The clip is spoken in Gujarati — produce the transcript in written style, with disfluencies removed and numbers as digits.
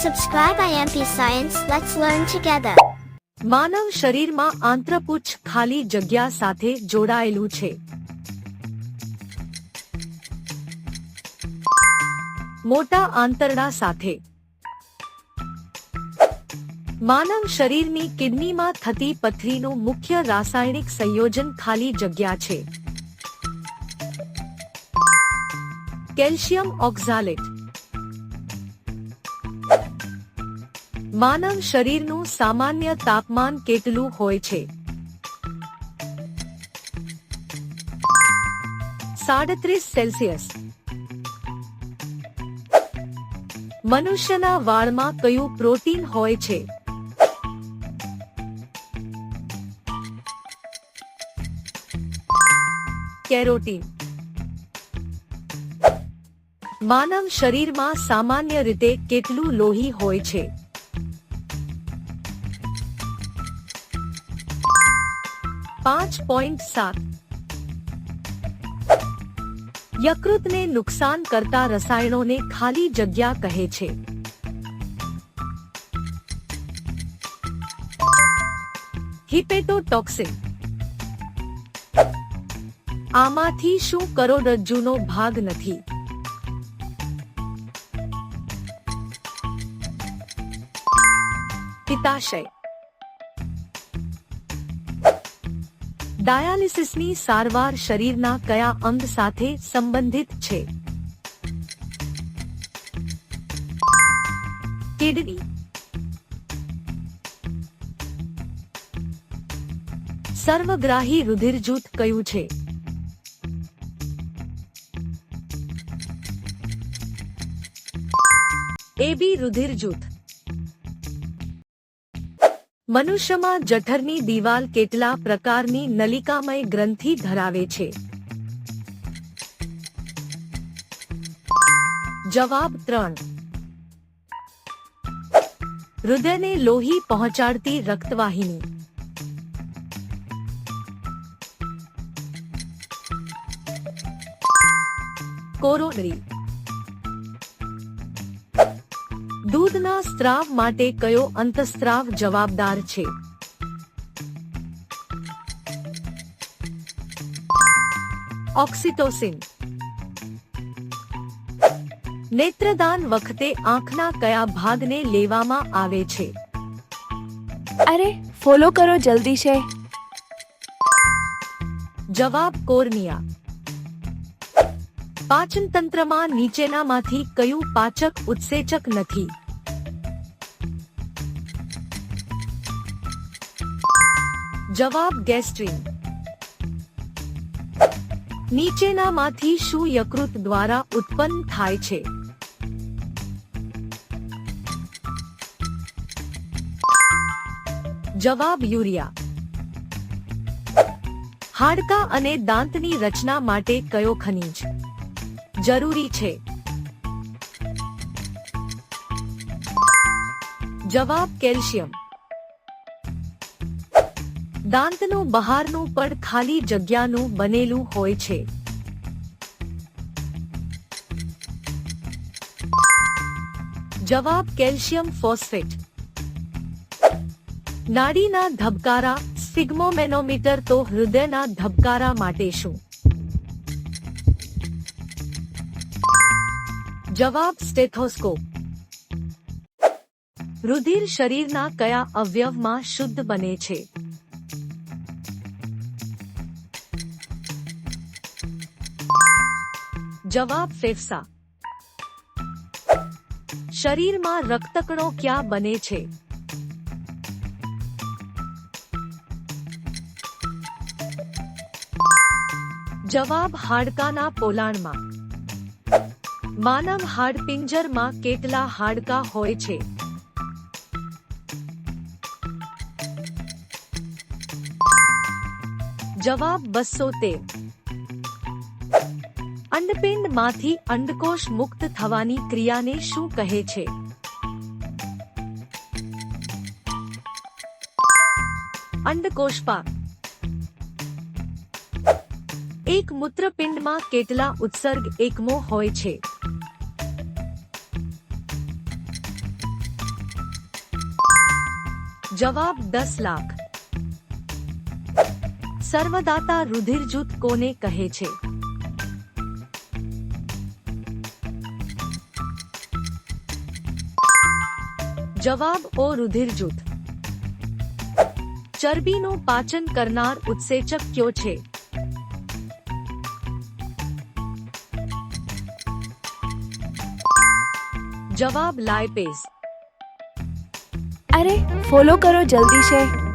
Subscribe IMP Science. Let's learn together. માનવ શરીરમાં આંત્રપુચ્છ ખાલી જગ્યા સાથે જોડાયેલું છે. મોટા આંતરડા સાથે. માનવ શરીરની કિડનીમાં થતી પથરીનું મુખ્ય રાસાયણિક સંયોજન ખાલી જગ્યા છે. કેલ્શિયમ ઓક્ઝાલેટ. માનવ શરીરનું સામાન્ય તાપમાન કેટલું હોય છે? 37 સેલ્સિયસ. મનુષ્યના વાળમાં કયું પ્રોટીન હોય છે? કેરોટીન. માનવ શરીરમાં સામાન્ય રીતે કેટલું લોહી હોય છે? 5.7. યકૃતને નુકસાન કરતા રસાયણોને ખાલી જગ્યા કહે છે. હિપેટોટોક્સિન. આમાંથી શું કરોડરજ્જુનો ભાગ નથી? પિત્તાશય. ડાયાલિસિસની સારવાર શરીરના કયા અંગ સાથે સંબંધિત છે? કિડની. સર્વગ્રાહી રુધિર જૂથ કયું છે? એબી રુધિર જૂથ. મનુષ્યમાં જઠરની દિવાલ કેટલા પ્રકારની નલિકામય ગ્રંથિ ધરાવે છે? જવાબ 3. હૃદયને લોહી પહોંચાડતી રક્તવાહિની. કોરોનરી. દૂધના સ્ત્રાવ માટે કયો અંતઃસ્ત્રાવ જવાબદાર છે? ઓક્સિટોસિન. નેત્રદાન વખતે આંખના કયા ભાગને લેવામાં આવે છે? અરે ફોલો કરો જલ્દી છે. જવાબ કોર્નિયા. પાચન તંત્રમાં નીચેનામાંથી કયું પાચક ઉત્સેચક નથી? જવાબ ગેસ્ટ્રીન. નીચેનામાંથી શું યકૃત દ્વારા ઉત્પન્ન થાય છે? જવાબ યુરિયા. હાડકાં અને દાંતની રચના માટે કયો ખનિજ જરૂરી છે? જવાબ કેલ્શિયમ. દાંતનું બહારનું પડ ખાલી જગ્યાનું બનેલું હોય છે. જવાબ કેલ્શિયમ ફોસ્ફેટ. નાડીના ધબકારા સ્ફિગ્મોમેનોમીટર તો હૃદયના ધબકારા માટે શું? જવાબ સ્ટેથોસ્કોપ. રુધિર શરીરના કયા અવયવમાં શુદ્ધ બને છે? જવાબ ફેફસા. શરીરમાં રક્તકણો ક્યાં બને છે? જવાબ હાડકાના પોલાણમાં. માનવ હાડપિંજરમાં કેટલા હાડકાં હોય છે? જવાબ 213. અંડપિંડમાંથી અંડકોષ મુક્ત થવાની ક્રિયાને શું કહે છે? અંડકોષપાક. એક મૂત્રપિંડમાં કેટલા ઉત્સર્ગ એકમો હોય છે? જવાબ 10 લાખ. સર્વદાતા રુધિર જૂથ કોને કહે છે? જવાબ ઓ રુધિર જૂથ. ચરબીનું પાચન કરનાર ઉત્સેચક કયો છે? જવાબ લાયપેઝ. અરે ફોલો કરો જલ્દી છે.